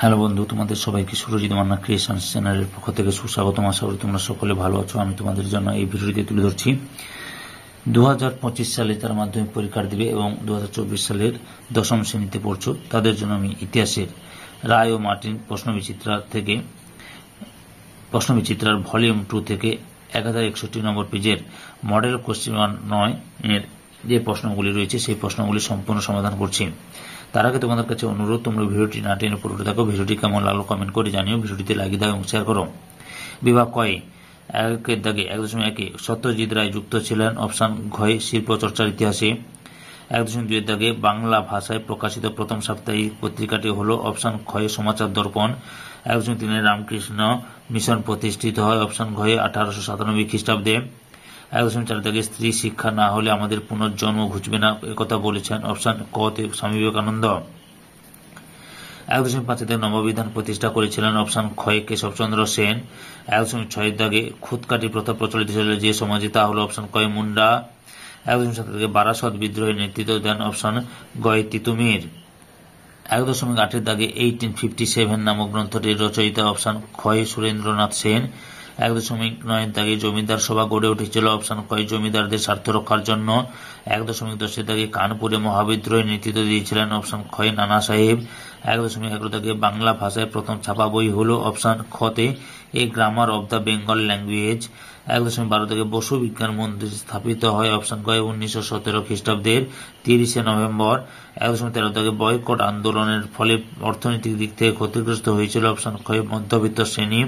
Hello বন্ধু, তোমাদের সবাইকে সুরজিৎ মান্না ক্রিয়েশনস চ্যানেলের পক্ষ থেকে সুস্বাগতম। আশা করি তোমরা সকলে ভালো আছো। আমি তোমাদের জন্য এই ভিডিওটিতে তুলে ধরছি 2025 সালে যারা মাধ্যমিক পরীক্ষা দিবে এবং 2024 সালের দশম শ্রেণীতে পড়ছো তাদের জন্য আমি ইতিহাসের রায় ও মার্টিন প্রশ্নবিচিত্রার ভলিউম 2 থেকে 1061 নম্বর পেজের মডেল কোশ্চেন 9 এর যে প্রশ্নগুলি রয়েছে সেই প্রশ্নগুলি সম্পূর্ণ সমাধান করছি। তার আগে তোমাদের কাছে অনুরোধ, তোমরা ভিডিওটি না টেনে পুরোটা দেখো। ভিডিওটি কেমন লাগলো কমেন্ট করে জানিও। ভিডিওটিতে লাগিয়ে দাও এবং শেয়ার করো। বিভাগ কয়ে 1 দাগে 1.1 সত্যজিৎ রায় যুক্ত ছিলেন। অপশন ঘয়ে শিল্প চর্চার ইতিহাসে। 1.2 দাগে বাংলা ভাষায় প্রকাশিত প্রথম সাপ্তাহিক পত্রিকাটি হল অপশন ঘয়ে সমাচার দর্পণ। 1.3 রামকৃষ্ণ মিশন প্রতিষ্ঠিত হয়। অপশন ঘয়ে 1897 খ্রিস্টাব্দে। 1.4 দাগে স্ত্রী শিক্ষা না হলে আমাদের পুনর্জন্ম ঘুচবে না একথা বলেছেন অপশন ক তে স্বামী বিবেকানন্দ। 1.5 দাগে নববিধান প্রতিষ্ঠা করেছিলেন অপশন ক্ষয়ে কেশবচন্দ্র সেন। 1.6 দাগে খুদকাটি প্রথা প্রচলিত ছিল যে সমাজে তা হল অপশন কয়ে মুন্ডা। 1.7 দাগে বারাসত বিদ্রোহের নেতৃত্ব দেন অপশন গয়ে তিতুমির। 1.8 দাগে 1857 নামক গ্রন্থটির রচয়িতা অপশন ক্ষয়ে সুরেন্দ্রনাথ সেন। 1.9 দাগে জমিদার সভা গড়ে উঠেছিল অপশন কয় জমিদারদের স্বার্থ রক্ষার জন্য। 1.10 দাগে কানপুরে মহাবিদ্রোহের নেতৃত্ব দিয়েছিলেন অপশন ক্ষয় নানা সাহেব। 1.11 দাগে বাংলা ভাষায় প্রথম ছাপা বই হল অপশন খতে a grammar of the Bengal language. 1.12 দাগে বসু বিজ্ঞান মন্দির স্থাপিত হয় অপশন কয় 1917 খ্রিস্টাব্দের 30 নভেম্বর। 1.13 দাগে বয়কট আন্দোলনের ফলে অর্থনৈতিক দিক থেকে ক্ষতিগ্রস্ত হয়েছিল অপশন ক্ষয় মধ্যবিত্ত শ্রেণী।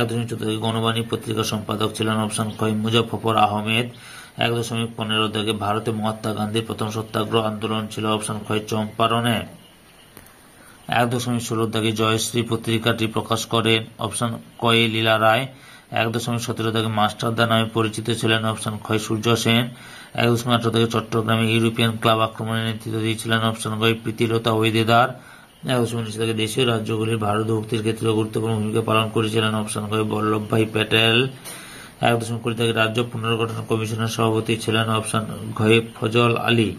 1.14 গণবাণী পত্রিকার সম্পাদক ছিলেন অপশন কয় মুজফফর আহমেদ। 1.15 দাগে ভারতে মহাত্মা গান্ধীর প্রথম সত্যাগ্রহ আন্দোলন ছিল অপশন কয় চম্পারণে। 1.16 দাগে জয়শ্রী পত্রিকাটি প্রকাশ করেন অপশন কয়ে লীলা রায়। 1.17 দাগে মাস্টারদা নামে পরিচিত ছিলেন অপশন ক্ষয় সূর্য সেন। 1.18 দাগে চট্টগ্রামে ইউরোপিয়ান ক্লাব আক্রমণের নেতৃত্ব দিয়েছিলেন অপশন কয় প্রীতিলতা ওয়েদেদার। 1.19 দাগে দেশীয় রাজ্যগুলির ভারত মুক্তির ক্ষেত্রে গুরুত্বপূর্ণ ভূমিকা পালন করেছিলেন অপশন কয় বল্লভভাই প্যাটেল। 1.20 দাগে রাজ্য পুনর্গঠন কমিশনের সভাপতি ছিলেন অপশন ঘয়ে ফজল আলী।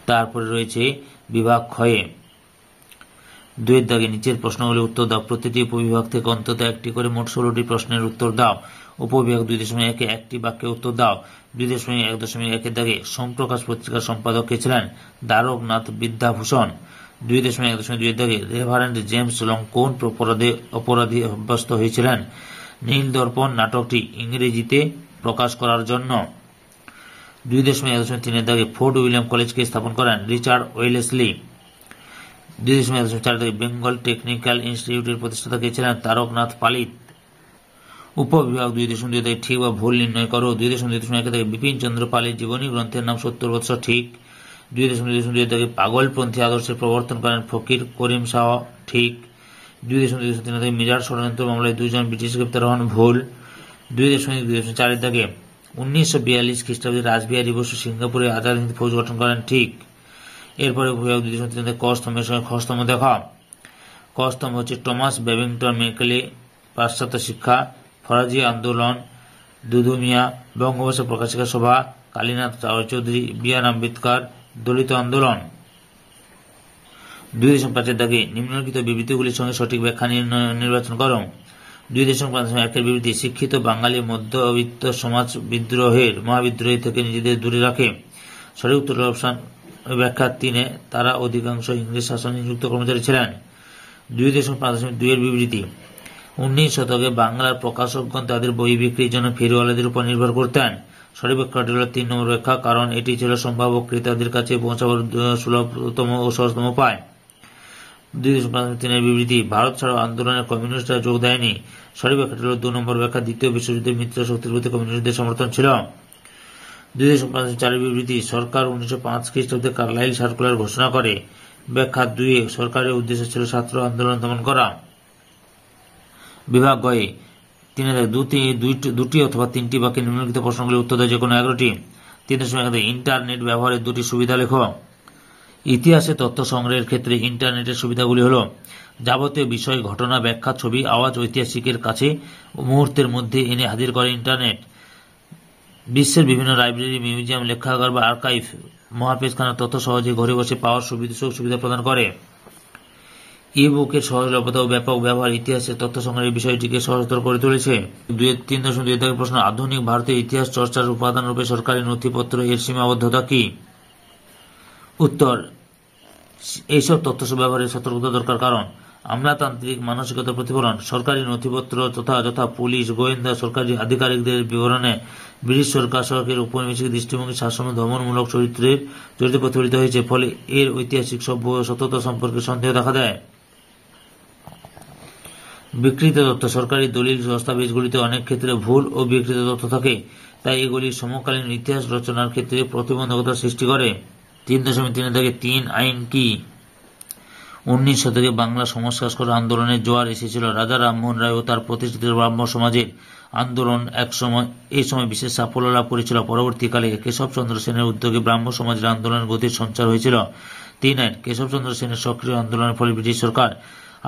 তারপরে রয়েছে বিভাগ ক্ষয়ে 2 দাগে নিচের প্রশ্নগুলির উত্তর দাও। প্রতিটি উপবিভাগ থেকে অন্তত একটি করে মোট 16টি প্রশ্নের উত্তর দাও। উপবিভাগ 2.1 একটি বাক্যে উত্তর দাও। 2.1 দাগে সোমপ্রকাশ পত্রিকার সম্পাদক কে ছিলেন? দ্বারকনাথ বিদ্যাভূষণ। 2.1 দাগে রেভারেন্ড জেমস লং কোন অপরাধী অভ্যস্ত হয়েছিলেন? নীল দর্পণ নাটকটি ইংরেজিতে প্রকাশ করার জন্য। 2.1 দাগে ফোর্ট উইলিয়াম কলেজকে স্থাপন করেন রিচার্ড ওয়েলেসলি। 2.4 দাগে বেঙ্গল টেকনিক্যাল ইনস্টিটিউটের প্রতিষ্ঠাতা কে ছিলেন? তারকনাথ পালিত। উপবিভাগ 2.2 দাগে ঠিক বা ভুল নির্ণয় করো। 2.1 দাগে বিপিন চন্দ্র পালের জীবনী গ্রন্থের নাম 70 বৎসর ঠিক। 2.2 দাগে পাগলপন্থী আদর্শের প্রবর্তন করেন ফকির করিম শাহ ঠিক। 2.3 দাগে মিরার ষড়যন্ত্র মামলায় 2 জন ব্রিটিশ গ্রেপ্তার হন ভুল। 2.4 দাগে 1942 খ্রিস্টাব্দে রাসবিহারী বসু সিঙ্গাপুরে আজাদ হিন্দ ফৌজ গঠন করেন ঠিক। এরপরে 2.3 দাগে ক স্তম্ভের সঙ্গে খ স্তম্ভ দেখা। ক স্তম্ভ হচ্ছে টমাস ব্যাবিংটন মেকলে পাশ্চাত্য শিক্ষা, ফরাজি আন্দোলন, দুদু মিয়া, বঙ্গভাষা প্রকাশিকা সভা, কালীনাথ রায়চৌধুরী, বি.আর. আম্বেদকর, দলিত আন্দোলন। 2.5 দাগে নিম্নলিখিত বিবৃতিগুলির সঙ্গে সঠিক ব্যাখ্যা নির্বাচন করো। 2.1 বিবৃতি শিক্ষিত বাঙালি মধ্যবিত্ত সমাজ মহাবিদ্রোহী থেকে নিজেদের দূরে রাখে। সঠিক উত্তর অপশন ব্যাখ্যা 3 তারা অধিকাংশ ইংরেজ শাসনে নিযুক্ত কর্মচারী ছিলেন। 2.5 এর বিবৃতি 19 শতকে বাংলার প্রকাশকগণ তাদের বই বিক্রির জন্য ফেরিওয়ালাদের উপর নির্ভর করতেন। সঠিক ব্যাখ্যাটি হল 3 নম্বর ব্যাখ্যা, কারণ এটি ছিল সম্ভাব্য ক্রেতাদের কাছে পৌঁছাবার সুলভতম ও সহজতম উপায়। 2.3 এর বিবৃতি ভারত ছাড়াও আন্দোলনে কমিউনিস্টরা যোগ দেয়নি। সঠিক ব্যাখ্যাটি হল 2 নম্বর ব্যাখ্যা, দ্বিতীয় বিশ্বযুদ্ধের মিত্র শক্তির প্রতি কমিউনিস্টদের সমর্থন ছিল। 2.4 বিবৃতি সরকার 1905 খ্রিস্টাব্দে কার্লাইল সার্কুলার ঘোষণা করে। ব্যাখ্যা 2 সরকারের উদ্দেশ্য ছিল ছাত্র আন্দোলন দমন করা। বিভাগ গয়ে 3 দাগে 2টি অথবা 3টি বাক্যে নিম্নলিখিত প্রশ্নগুলির উত্তর দেয় যে কোনো 11টি। 3.1 ইন্টারনেট ব্যবহারের 2টি সুবিধা লেখো। ইতিহাসে তথ্য সংগ্রহের ক্ষেত্রে ইন্টারনেটের সুবিধাগুলি হল যাবতীয় বিষয়, ঘটনা, ব্যাখ্যা, ছবি, আওয়াজ ঐতিহাসিকের কাছে মুহূর্তের মধ্যে এনে হাজির করে ইন্টারনেট। বিশ্বের বিভিন্ন লাইব্রেরি, মিউজিয়াম, লেখাগার বা আর্কাইভ মহাপেজখানার তথ্য সহজে ঘরে বসে পাওয়ার সুবিধা প্রদান করে। ই-বুকের সহজলভ্যতা ও ব্যাপক ব্যবহার ইতিহাসের তথ্য সংগ্রহের বিষয়টিকে সহজতর করে তুলেছে। 3.2 প্রশ্ন, আধুনিক ভারতের ইতিহাস চর্চার উপাদান রূপে সরকারি নথিপত্র এর সীমাবদ্ধতা কি? উত্তর, এইসব তথ্য ব্যবহারের সতর্কতা দরকার, কারণ আমলাতান্ত্রিক মানসিকতার প্রতিফলন। সরকারি নথিপত্র যথা পুলিশ, গোয়েন্দা, সরকারি আধিকারিকদের বিবরণে ব্রিটিশ সরকার শাসকের উপনিবেশিক দৃষ্টিভঙ্গি, শাসন ও দমনমূলক চরিত্রে প্রতিফলিত হয়েছে, ফলে এর ঐতিহাসিক সত্যতা সম্পর্কে সন্দেহ দেখা দেয়। বিকৃত তথ্য, সরকারি দলিল দস্তাবেজগুলিতে অনেক ক্ষেত্রে ভুল ও বিকৃত তথ্য থাকে, তাই এগুলি সমকালীন ইতিহাস রচনার ক্ষেত্রে প্রতিবন্ধকতা সৃষ্টি করে। 3.3 আইন কি? 19 শতকে বাংলা সংস্কার আন্দোলনের জোয়ার এসেছিল। রাজা রামমোহন রায় ও তার প্রতিষ্ঠিত ব্রাহ্ম সমাজের আন্দোলন এই সময় বিশেষ সাফল্য লাভ করেছিল। পরবর্তীকালে কেশবচন্দ্র সেনের উদ্যোগে ব্রাহ্ম সমাজের আন্দোলনের গতির সঞ্চার হয়েছিল। 3 আইন, কেশবচন্দ্র সেনের সক্রিয় আন্দোলনের ফলে ব্রিটিশ সরকার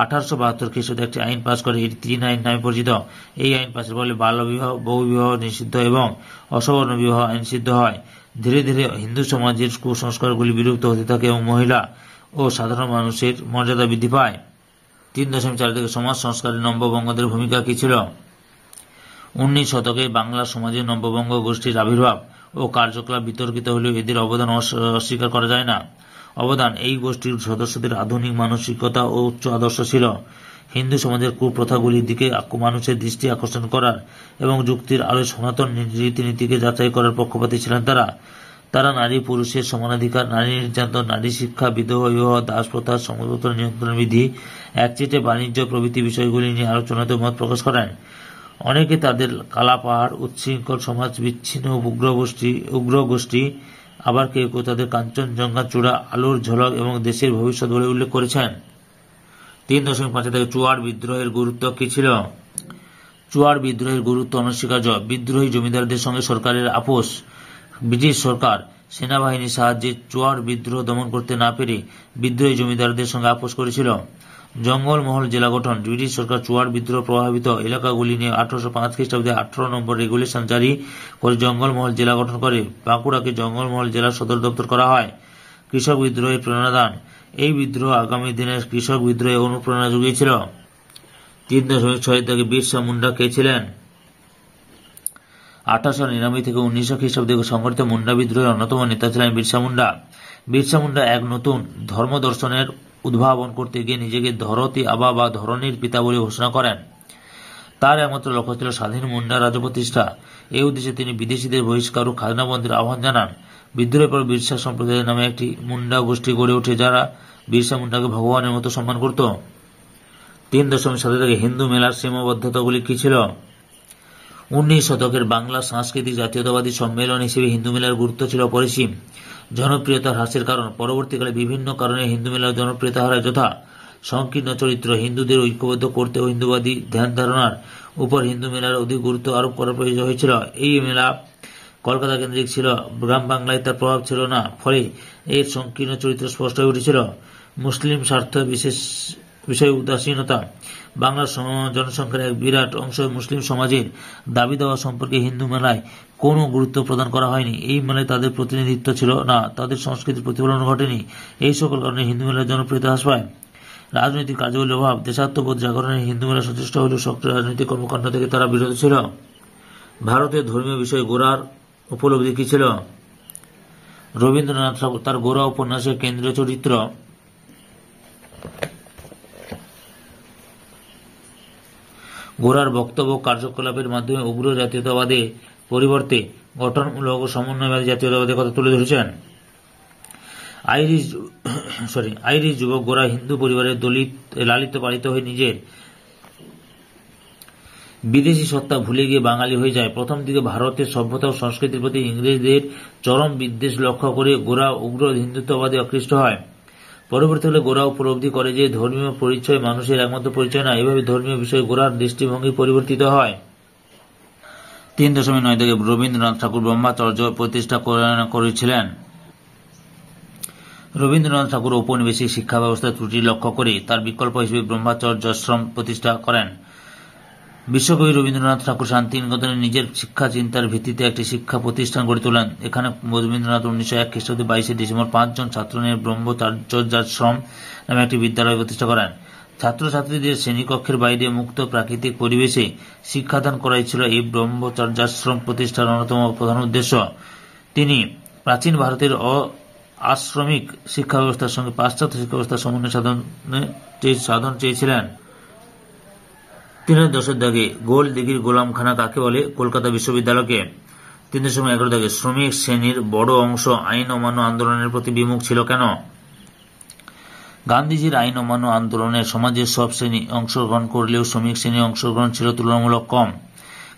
1872 খ্রিস্টাব্দে একটি আইন পাস করে, এটি 3 আইন নামে পরিচিত। এই আইন পাশের ফলে বাল্যবিবাহ, বহুবিবাহ নিষিদ্ধ এবং অসবর্ণ বিবাহ আইন সিদ্ধ হয়। ধীরে ধীরে হিন্দু সমাজের কুসংস্কারগুলি বিলুপ্ত হতে থাকে এবং মহিলা ও সাধারণ মানুষের মর্যাদা বৃদ্ধি পায়। 3.4 থেকে সমাজ সংস্কারে নব্যবঙ্গদের ভূমিকা কি ছিল? 19 শতকে বাংলা সমাজে নব্যবঙ্গ গোষ্ঠীর আবির্ভাব ও কার্যকলাপ বিতর্কিত হলেও এদের অবদান অস্বীকার করা যায় না। অবদান, এই গোষ্ঠীর সদস্যদের আধুনিক মানসিকতা ও উচ্চ আদর্শ ছিল। হিন্দু সমাজের কুপ্রথাগুলির দিকে মানুষের দৃষ্টি আকর্ষণ করার এবং যুক্তির আলোয় সনাতন রীতিনীতিকে যাচাই করার পক্ষপাতী ছিলেন তারা নারী পুরুষের সমানাধিকার, নারী নির্যাতন, নারী শিক্ষা, বিধবা বিবাহ, দাস প্রথা, সমতন্ত্র নিয়ন্ত্রণ বিধি, একচেটে বাণিজ্য প্রভৃতি বিষয়গুলি নিয়ে আলোচনাতে মত প্রকাশ করেন। অনেকে তাদের কালাপাহাড়, উচ্ছৃঙ্খল সমাজ, বিচ্ছিন্ন উগ্র গোষ্ঠী, আবার কেউ কেউ তাদের কাঞ্চনজঙ্ঘা চূড়া, আলোর ঝলক এবং দেশের ভবিষ্যৎ বলে উল্লেখ করেছেন। 3.5 থেকে চুয়াড় বিদ্রোহের গুরুত্ব কি ছিল? চুয়াড় বিদ্রোহের গুরুত্ব অনস্বীকার্য। বিদ্রোহী জমিদারদের সঙ্গে সরকারের আপোষ। ব্রিটিশ সরকার সেনাবাহিনীর সাহায্যে চুয়াড় বিদ্রোহ দমন করতে না পেরে বিদ্রোহী জমিদারদের সঙ্গে আপোষ করেছিল। জঙ্গলমহল জেলা গঠন। ব্রিটিশ সরকার চুয়াড় বিদ্রোহ প্রভাবিত এলাকাগুলি নিয়ে 1805 খ্রিস্টাব্দে 18 নম্বর রেগুলেশন জারি করে জঙ্গলমহল জেলা গঠন করে। বাঁকুড়াকে জঙ্গলমহল জেলার সদর দপ্তর করা হয়। কৃষক বিদ্রোহের প্রেরণাদান। এই বিদ্রোহ আগামী দিনের কৃষক বিদ্রোহে অনুপ্রেরণা জুগিয়েছিল। 3.6 থেকে বিরসা মুন্ডা কে ছিলেন? 1899 থেকে 1900 খ্রিস্টাব্দে সংঘটিত মুন্ডা বিদ্রোহের অন্যতম নেতা ছিলেন বিরসা মুন্ডা। বিরসা মুন্ডা এক নতুন ধর্ম দর্শনের উদ্ভাবন করতে গিয়ে নিজেকে ধরতী আবা বা ধরনীর পিতা বলে ঘোষণা করেন। তার একমাত্র লক্ষ্য ছিল স্বাধীন মুন্ডা রাজ্য প্রতিষ্ঠা। এই উদ্দেশ্যে তিনি বিদেশিদের বহিষ্কার ও খাজনা বন্ধের আহ্বান জানান। বিদ্রোহের পর বিরসা সম্প্রদায়ের নামে একটি মুন্ডা গোষ্ঠী গড়ে ওঠে, যারা বিরসা মুন্ডাকে ভগবানের মতো সম্মান করত। 3.7 থেকে হিন্দু মেলার সীমাবদ্ধতাগুলি কি ছিল? 19 শতকের বাংলা সাংস্কৃতিক জাতীয়তাবাদী সম্মেলন হিসেবে হিন্দু মেলার গুরুত্ব ছিল অপরিসীম। জনপ্রিয়তার হ্রাসের কারণ। পরবর্তীকালে বিভিন্ন কারণে হিন্দু মেলার জনপ্রিয়তা হারায়, যথা সংকীর্ণ চরিত্র, হিন্দুদের ঐক্যবদ্ধ করতে ও হিন্দুবাদী ধ্যান ধারণার উপর হিন্দু মেলার অধিক গুরুত্ব আরোপ করার প্রয়োজন হয়েছিল। এই মেলা কলকাতা কেন্দ্রিক ছিল, গ্রাম বাংলায় তার প্রভাব ছিল না, ফলে এর সংকীর্ণ চরিত্র স্পষ্ট হয়ে উঠেছিল। মুসলিম স্বার্থ বিষয়ে উদাসীনতা। বাংলার জনসংখ্যার এক বিরাট অংশ মুসলিম সমাজের দাবি দেওয়া সম্পর্কে হিন্দু মেলায় কোনো গুরুত্ব প্রদান করা হয়নি। এই মেলায় তাদের প্রতিনিধিত্ব ছিল না, তাদের সংস্কৃতির প্রতিফলন ঘটেনি। এই সকল কারণে হিন্দু মেলার জনপ্রিয়তা হ্রাস পায়। রাজনৈতিক কার্যাবলীর অভাব। দেশাত্মবোধ জাগরণে হিন্দু মেলা সচেষ্ট হলেও সক্রিয় রাজনৈতিক কর্মকাণ্ড থেকে তারা বিরত ছিল। ভারতের ধর্মীয় বিষয়ে গোরার উপলব্ধি কি ছিল? রবীন্দ্রনাথ ঠাকুর তার গোরা উপন্যাসের কেন্দ্রীয় চরিত্র। গোরার বক্তব্য কার্যকলাপের মাধ্যমে উগ্র জাতীয়তাবাদের পরিবর্তে গঠনমূলক ও সমন্বয়বাদী জাতীয়তাবাদের কথা তুলে ধরেছেন। আইরিশ যুবক গোরা হিন্দু পরিবারের লালিত পালিত হয়ে নিজের বিদেশি সত্তা ভুলে গিয়ে বাঙালি হয়ে যায়। প্রথম দিকে ভারতের সভ্যতা ও সংস্কৃতির প্রতি ইংরেজদের চরম বিদ্বেষ লক্ষ্য করে গোরা উগ্র হিন্দুত্ববাদে আকৃষ্ট হয়। পরবর্তীকালে গোরা উপলব্ধি করে যে ধর্মীয় পরিচয় মানুষের একমাত্র পরিচয় না। এভাবে ধর্মীয় বিষয়ে গোরার দৃষ্টিভঙ্গি পরিবর্তিত হয়। 3.9 থেকে রবীন্দ্রনাথ ঠাকুর ব্রহ্মচর্য প্রতিষ্ঠা করেছিলেন। রবীন্দ্রনাথ ঠাকুর ঔপনিবেশিক শিক্ষা ব্যবস্থার ত্রুটি লক্ষ্য করে তার বিকল্প হিসেবে ব্রহ্মচর্যাশ্রম প্রতিষ্ঠা করেন। বিশ্বকবি রবীন্দ্রনাথ ঠাকুর শান্তিনিকেতনে নিজের শিক্ষা চিন্তার ভিত্তিতে একটি শিক্ষা প্রতিষ্ঠান গড়ে তোলেন। এখানে রবীন্দ্রনাথ 1901 খ্রিস্টাব্দে 22 ডিসেম্বর 5 জন ছাত্র নিয়ে ব্রহ্মচর্যাশ্রম নামে একটি বিদ্যালয় প্রতিষ্ঠা করেন। ছাত্রছাত্রীদের শ্রেণীকক্ষের বাইরে মুক্ত প্রাকৃতিক পরিবেশে শিক্ষাদান করাই ছিল এই ব্রহ্মচর্যাশ্রম প্রতিষ্ঠার অন্যতম প্রধান উদ্দেশ্য। তিনি প্রাচীন ভারতের আশ্রমিক শিক্ষা ব্যবস্থার সঙ্গে পাশ্চাত্য শিক্ষা ব্যবস্থার সমন্বয় সাধন চেয়েছিলেন। 3 দশের দাগে গোল দিঘির গোলামখানা কাকে বলে? কলকাতা বিশ্ববিদ্যালয়কে। 3.11 দাগে শ্রমিক শ্রেণীর বড় অংশ আইন অমান্য আন্দোলনের প্রতি বিমুখ ছিল কেন? গান্ধীজির আইন অমান্য আন্দোলনে সমাজের সব শ্রেণী অংশগ্রহণ করলেও শ্রমিক শ্রেণীর অংশগ্রহণ ছিল তুলনামূলক কম।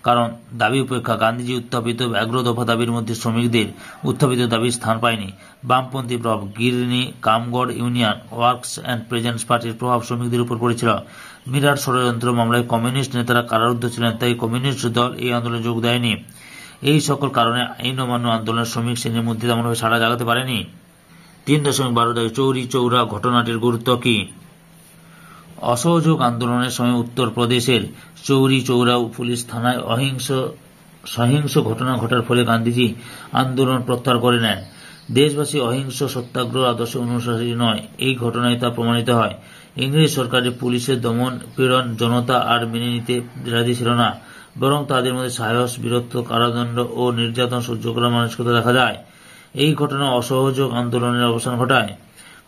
কারণ দাবি উপেক্ষা গান্ধীজি উত্থাপিত 11 দফা দাবির মধ্যে শ্রমিকদের উত্থাপিত দাবির স্থান পায়নি। বামপন্থী প্রভাব, গিরনি কামগড় ইউনিয়ন ওয়ার্কস অ্যান্ড প্রেজেন্টস পার্টির প্রভাব শ্রমিকদের উপর পড়েছিল। মিরাট ষড়যন্ত্র মামলায় কমিউনিস্ট নেতারা কারারুদ্ধ ছিলেন, তাই কমিউনিস্ট দল এই আন্দোলনে যোগ দেয়নি। এই সকল কারণে আইন অমান্য আন্দোলনের শ্রমিক শ্রেণীর মধ্যে তেমনভাবে সাড়া জাগাতে পারেনি। 3.12 দাগে চৌরি চৌরা ঘটনাটির গুরুত্ব কি? অসহযোগ আন্দোলনের সময় উত্তরপ্রদেশের চৌরি চৌরা পুলিশ থানায় সহিংস ঘটনা ঘটার ফলে গান্ধীজি আন্দোলন প্রত্যাহার করে নেন। দেশবাসী অহিংস সত্যাগ্রহ আদর্শ অনুসারী নয়, এই ঘটনায় তা প্রমাণিত হয়। ইংরেজ সরকারের পুলিশের দমন পীড়ন জনতা আর মেনে নিতে রাজি ছিল না, বরং তাদের মধ্যে সাহস, বীরত্ব, কারাদণ্ড ও নির্যাতন সহ্য করার মানসিকতা দেখা যায়। এই ঘটনা অসহযোগ আন্দোলনের অবসান ঘটায়।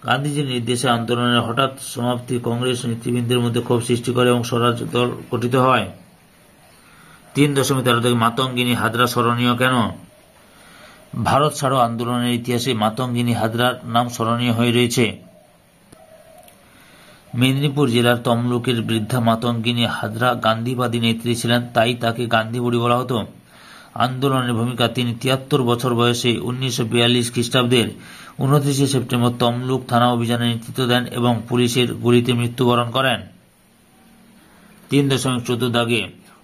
গান্ধীজির নির্দেশে আন্দোলনের হঠাৎ সমাপ্তি কংগ্রেস নেতৃবৃন্দের মধ্যে ক্ষোভ সৃষ্টি করে এবং স্বরাজ দল গঠিত হয়। 3.13 দাগে মাতঙ্গিনী হাজরা স্মরণীয় কেন? ভারত ছাড়ো আন্দোলনের ইতিহাসে মাতঙ্গিনী হাজরার নাম স্মরণীয় হয়ে রয়েছে। মেদিনীপুর জেলার তমলুকের বৃদ্ধা মাতঙ্গিনী হাজরা গান্ধীবাদী নেত্রী ছিলেন, তাই তাকে গান্ধী বুড়ি বলা হতো। আন্দোলনের ভূমিকা, তিনি 73 বছর বয়সে 1942 খ্রিস্টাব্দের 29 সেপ্টেম্বর তমলুক থানা অভিযানে নেতৃত্ব দেন এবং পুলিশের গুলিতে মৃত্যুবরণ করেন। 3.14 দাগে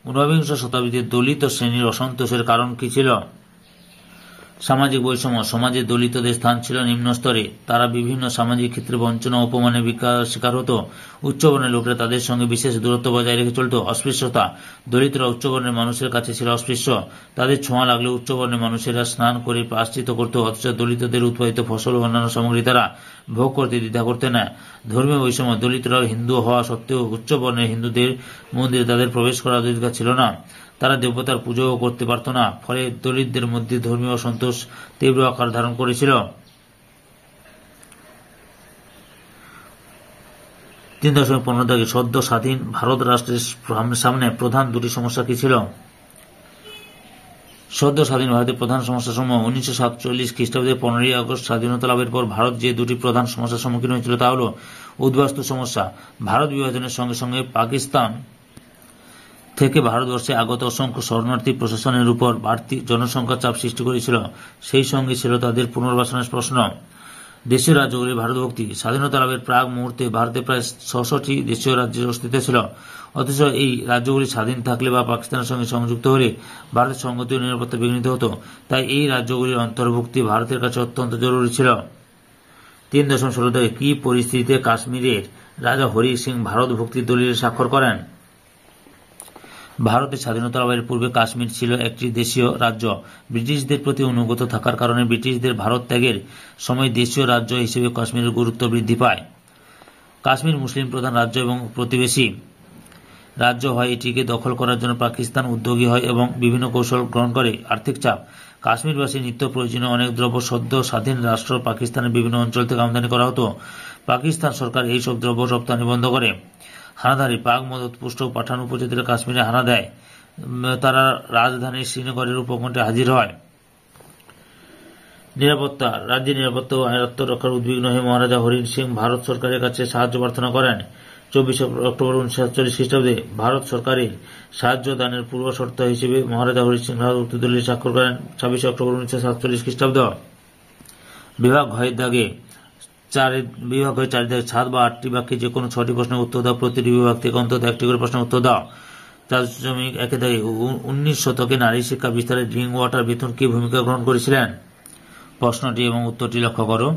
ঊনবিংশ শতাব্দীতে দলিত শ্রেণীর অসন্তোষের কারণ কি ছিল? সামাজিক বৈষম্য, সমাজে দলিতদের স্থান ছিল নিম্ন স্তরে, তারা বিভিন্ন সামাজিক ক্ষেত্রে বঞ্চনা অপমানের শিকার হতো। উচ্চবর্ণের লোকেরা তাদের সঙ্গে বিশেষ দূরত্ব বজায় রেখে চলত। অস্পৃশ্যতা, দলিতরা উচ্চবর্ণের মানুষের কাছে ছিল অস্পৃশ্য, তাদের ছোঁয়া লাগলে উচ্চবর্ণের মানুষেরা স্নান করে প্রায়শ্চিত্ত করত, অথচ দলিতদের উৎপাদিত ফসল ও অন্যান্য সামগ্রী তারা ভোগ করতে দ্বিধা করতে না। ধর্মীয় বৈষম্য, দলিতরা হিন্দু হওয়া সত্ত্বেও উচ্চবর্ণের হিন্দুদের মন্দিরে তাদের প্রবেশ করার অধিকার ছিল না, তারা দেবতার পুজোও করতে পারত না, ফলে দলিতদের মধ্যে ধর্মীয় অসন্তোষ তীব্র আকার ধারণ করেছিল। 3.15 দাগে সদ্য স্বাধীন ভারত রাষ্ট্রের সামনে প্রধান দুটি সমস্যা কি ছিল? সদ্য স্বাধীন ভারতের প্রধান সমস্যাসমূহ 1947 খ্রিস্টাব্দে 15 আগস্ট স্বাধীনতা লাভের পর ভারত যে দুটি প্রধান সমস্যার সম্মুখীন হয়েছিল তা হল উদ্বাস্তু সমস্যা, ভারত বিভাজনের সঙ্গে সঙ্গে পাকিস্তান থেকে ভারতবর্ষে আগত অসংখ্য শরণার্থী প্রশাসনের উপর বাড়তি জনসংখ্যার চাপ সৃষ্টি করেছিল, সেই সঙ্গে ছিল তাদের পুনর্বাসনের প্রশ্ন। দেশীয় রাজ্যগুলির ভারতভক্তি, স্বাধীনতা লাভের প্রাক মুহূর্তে ভারতে প্রায় 600টি দেশীয় রাজ্যের অস্তিত্ব ছিল, অথচ এই রাজ্যগুলি স্বাধীন থাকলে বা পাকিস্তানের সঙ্গে সংযুক্ত হলে ভারতের সংহতি ও নিরাপত্তা বিঘ্নিত হতো, তাই এই রাজ্যগুলির অন্তর্ভুক্তি ভারতের কাছে অত্যন্ত জরুরি ছিল। 3.16 দাগে কি পরিস্থিতিতে কাশ্মীরের রাজা হরি সিং ভারত ভক্তির দলিলে স্বাক্ষর করেন? ভারতের স্বাধীনতা লাভের পূর্বে কাশ্মীর ছিল একটি দেশীয় রাজ্য। ব্রিটিশদের প্রতি অনুগত থাকার কারণে ব্রিটিশদের ভারত ত্যাগের সময় দেশীয় রাজ্য হিসেবে কাশ্মীরের গুরুত্ব বৃদ্ধি পায়। কাশ্মীর মুসলিম প্রধান রাজ্য এবং প্রতিবেশী রাজ্য হয়, এটিকে দখল করার জন্য পাকিস্তান উদ্যোগী হয় এবং বিভিন্ন কৌশল গ্রহণ করে। আর্থিক চাপ, কাশ্মীরবাসীর নিত্য প্রয়োজনীয় অনেক দ্রব্য সদ্য স্বাধীন রাষ্ট্র পাকিস্তানের বিভিন্ন অঞ্চল থেকে আমদানি করা হতো, পাকিস্তান সরকার এই সব দ্রব্য রপ্তানি বন্ধ করে। হানাদারি, পাক মদতপুষ্ট পাঠান উপজাতিরা কাশ্মীরে হানা দেয়, তারা রাজধানী শ্রীনগরের উপকণ্ঠে হাজির হয়। নিরাপত্তা, রাজ্যের নিরাপত্তা ও আত্মরক্ষার উদ্বিগ্ন হয়ে মহারাজা হরি সিং ভারত সরকারের কাছে সাহায্য প্রার্থনা করেন। 24 অক্টোবর 1947 খ্রিস্টাব্দে ভারত সরকারের সাহায্য দানের পূর্ব শর্ত হিসেবে মহারাজা হরি সিং ভারত উক্ত দলিলে স্বাক্ষর করেন। 26 অক্টোবর 1947 খ্রিস্টাব্দ। বিভাগ হয় দাগে 4 দাগে 7 বা 8টি বাক্যে যে কোনো 6টি প্রশ্নের উত্তর দাও, প্রতিটি বিভাগ থেকে অন্তত 1টি করে প্রশ্নের উত্তর দাও। 4.1 দাগে 19 শতকে নারী শিক্ষা বিস্তারে ড্রিং ওয়াটার বেতন কি ভূমিকা গ্রহণ করেছিলেন? প্রশ্নটি এবং উত্তরটি লক্ষ্য করো।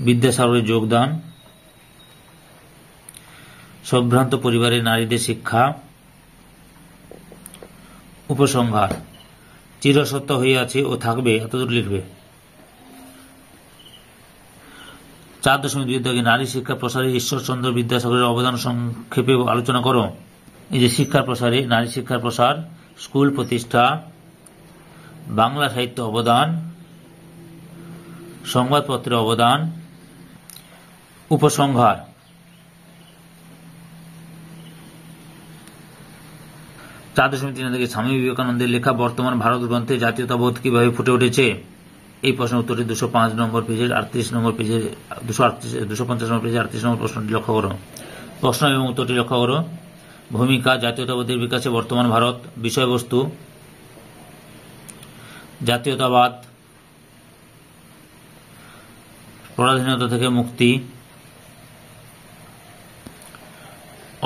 বিদ্যাসাগরের যোগদান, সম্ভ্রান্ত পরিবারে নারীদের শিক্ষা। উপসংহার, চিরসত্য হইয়াছে ও থাকবে, এতদূর লিখবে। 4.2 নারী শিক্ষা প্রসারে ঈশ্বরচন্দ্র বিদ্যাসাগরের অবদান সংক্ষেপে আলোচনা করো। এই যে শিক্ষার প্রসারে নারী শিক্ষার প্রসার, স্কুল প্রতিষ্ঠা, বাংলা সাহিত্য অবদান, সংবাদপত্রের অবদান। উপসংহার, 4.3 স্বামী বিবেকানন্দের লেখা বর্তমান ভারত গ্রন্থে জাতীয়তাবোধ কিভাবে ফুটে উঠেছে। এই প্রশ্নের উত্তরটি 205 নম্বর পেজের 38 নম্বর পেজের 250 নম্বর পেজের 38 নম্বর প্রশ্নটি লক্ষ্য করো। প্রশ্ন এবং উত্তরটি লক্ষ্য করো। ভূমিকা জাতীয়তাবাদের বিকাশে বর্তমান ভারত। বিষয়বস্তু জাতীয়তাবাদ, পরাধীনতা থেকে মুক্তি।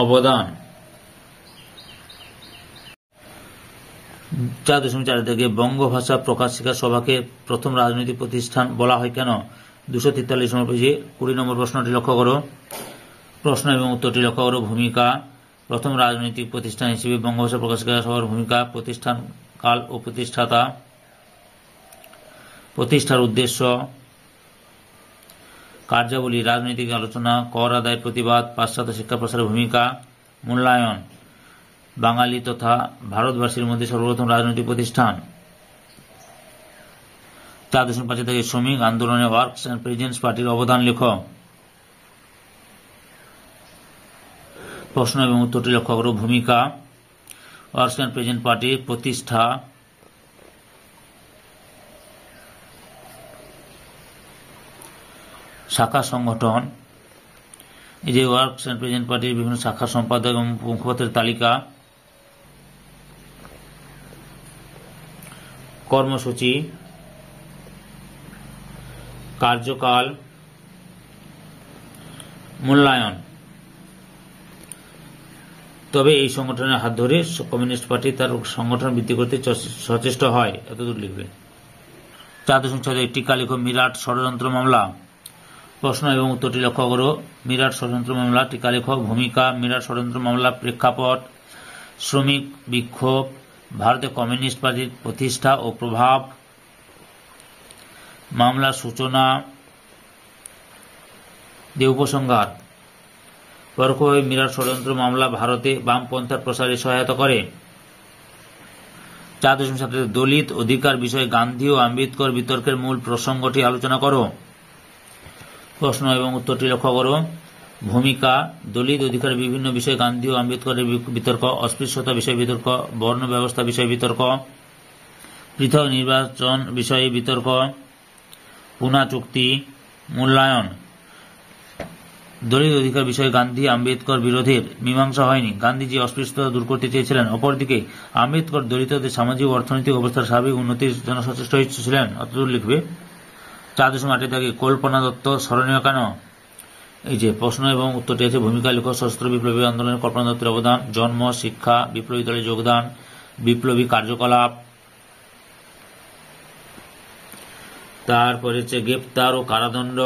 অবদান 4.4 বঙ্গভাষা প্রকাশিকা সভাকে প্রথম রাজনৈতিক প্রতিষ্ঠান বলা হয় কেন। 243 নম্বর পেজে 20 নম্বর প্রশ্নটি লক্ষ্য করো। প্রশ্ন এবং উত্তরটি লক্ষ্য করো। ভূমিকা প্রথম রাজনৈতিক প্রতিষ্ঠান হিসেবে বঙ্গভাষা প্রকাশিকা সভার ভূমিকা, প্রতিষ্ঠান কাল ও প্রতিষ্ঠাতা, প্রতিষ্ঠার উদ্দেশ্য, কার্যাবলী রাজনৈতিক আলোচনা, কর আদায় প্রতিবাদ, পাশ্চাত্য শিক্ষা প্রসারের ভূমিকা, মূল্যায়ন বাঙালি তথা ভারতবাসীর মধ্যে সর্বপ্রথম রাজনৈতিক প্রতিষ্ঠান। 4.5 শ্রমিক আন্দোলনে ওয়ার্কস অ্যান্ড প্রেজেন্টস পার্টির অবদান লেখ। প্রশ্ন এবং উত্তরটি লক্ষ্য করো। ভূমিকা ওয়ার্কস অ্যান্ড প্রেজেন্ট পার্টির প্রতিষ্ঠা, শাখা সংগঠন। এই যে ওয়ার্কস অ্যান্ড প্রেজেন্ট পার্টির বিভিন্ন শাখা সম্পাদক এবং মুখপাত্রের তালিকা, কর্মসূচি, কার্যকাল, মূল্যায়ন। তবে এই সংগঠনের হাত ধরে কমিউনিস্ট পার্টি তার সংগঠন বৃদ্ধি করতে সচেষ্ট হয়, এতদূর লিখবে। 4.6 টিকা লেখো। মিরাট ষড়যন্ত্র মামলা। প্রশ্ন এবং উত্তরটি লক্ষ্য করো। মিরাট ষড়যন্ত্র মামলা টিকা লেখো। ভূমিকা মিরাট ষড়যন্ত্র মামলা, প্রেক্ষাপট শ্রমিক বিক্ষোভ, ভারতে কমিউনিস্ট পার্টির প্রতিষ্ঠা ও প্রভাব, মামলার সূচনা। উপসংহার, পরোক্ষভাবে মিরাট ষড়যন্ত্র মামলা ভারতে বামপন্থার প্রসারে সহায়তা করে। 4.7 দলিত অধিকার বিষয়ে গান্ধী ও আম্বেদকর বিতর্কের মূল প্রসঙ্গটি আলোচনা করো। প্রশ্ন এবং উত্তরটি লক্ষ্য করো। ভূমিকা দলিত অধিকার বিভিন্ন বিষয়ে গান্ধী ও আম্বেদকরের বিতর্ক, অস্পৃশ্যতা বিষয়ে বিতর্ক, বর্ণ ব্যবস্থা বিষয়ে বিতর্ক, পৃথক নির্বাচন বিষয়ে বিতর্ক, পুনা চুক্তি, মূল্যায়ন। দলিত অধিকার বিষয়ে গান্ধী আম্বেদকর বিরোধের মীমাংসা হয়নি। গান্ধীজি অস্পৃশ্যতা দূর করতে চেয়েছিলেন, অপরদিকে আম্বেদকর দলিতদের সামাজিক ও অর্থনৈতিক অবস্থার স্বাভাবিক উন্নতির জন্য সচেষ্ট ছিলেন, অতদূর লিখবে। 4.8 কল্পনা দত্ত স্মরণীয় কেন। এই যে প্রশ্ন এবং উত্তরটি আছে। ভূমিকা লেখ। সশস্ত্র বিপ্লবী আন্দোলনে কল্পনা দত্তের অবদান, জন্ম, শিক্ষা, বিপ্লবী দলের যোগদান, বিপ্লবী কার্যকলাপ। তারপরে হচ্ছে গ্রেপ্তার ও কারাদণ্ড,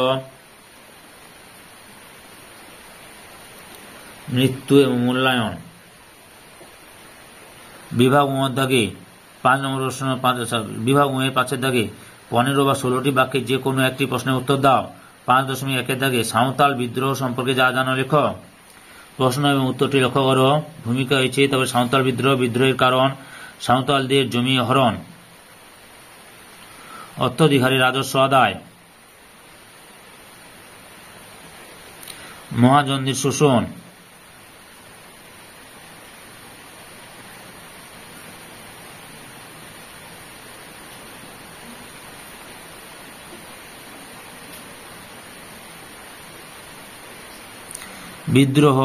মৃত্যু এবং মূল্যায়ন। বিভাগ দাগে 5 নম্বর প্রশ্ন, বিভাগ 5 দাগে 15 বা 16টি বাক্যে যে কোনো একটি প্রশ্নের উত্তর দাও। 5.1 দাগে সাঁওতাল বিদ্রোহ সম্পর্কে যা জানো লেখ। প্রশ্ন এবং উত্তরটি লক্ষ্য করো। ভূমিকা হয়েছে তবে সাঁওতাল বিদ্রোহ, বিদ্রোহের কারণ, সাঁওতালদের জমি হরণ, অত্যধিকারী রাজস্ব আদায়, মহাজনদের শোষণ। বিদ্রোহ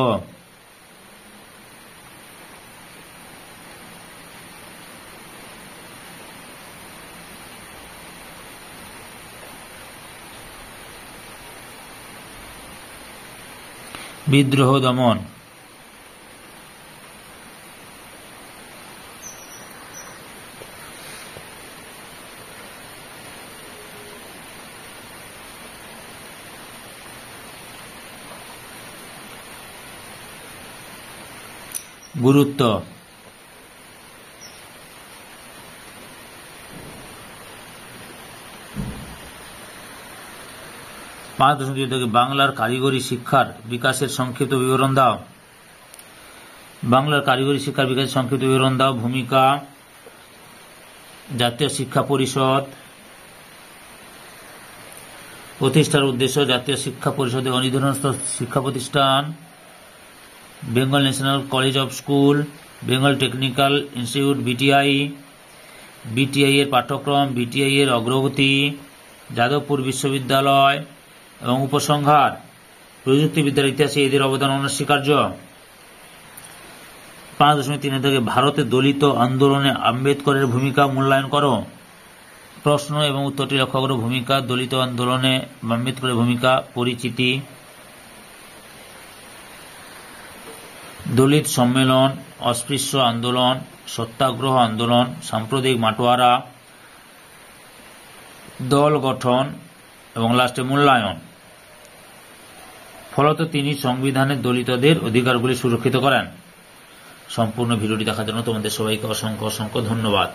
বিদ্রোহ দমন। গুরুত্ব। 5.2 থেকে বাংলার কারিগরি শিক্ষার বিকাশের সংক্ষিপ্ত বিবরণ দাও। বাংলার কারিগরি শিক্ষার বিকাশের সংক্ষিপ্ত বিবরণ দাও। ভূমিকা, জাতীয় শিক্ষা পরিষদ, প্রতিষ্ঠার উদ্দেশ্য, জাতীয় শিক্ষা পরিষদের অধীনস্থ শিক্ষা প্রতিষ্ঠান, Bengal national college of school, Bengal technical institute BTI, BTI এর পাঠ্যক্রম, বিটিআই এর অগ্রগতি, যাদবপুর বিশ্ববিদ্যালয় এবং উপসংহার, প্রযুক্তিবিদ্যার ইতিহাসে এদের অবদান অনস্বীকার্য। 5.3 থেকে ভারতের দলিত আন্দোলনে আম্বেদকরের ভূমিকা মূল্যায়ন করো। প্রশ্ন এবং উত্তরটি লক্ষ্য করো। ভূমিকা, দলিত আন্দোলনে আম্বেদকরের ভূমিকা, পরিচিতি, দলিত সম্মেলন, অস্পৃশ্য আন্দোলন, সত্যাগ্রহ আন্দোলন, সাম্প্রদায়িক বাটোয়ারা, দল গঠন এবং লাস্টে মূল্যায়ন। ফলত তিনি সংবিধানে দলিতদের অধিকারগুলি সুরক্ষিত করেন। সম্পূর্ণ ভিডিওটি দেখার জন্য তোমাদের সবাইকে অসংখ্য অসংখ্য ধন্যবাদ।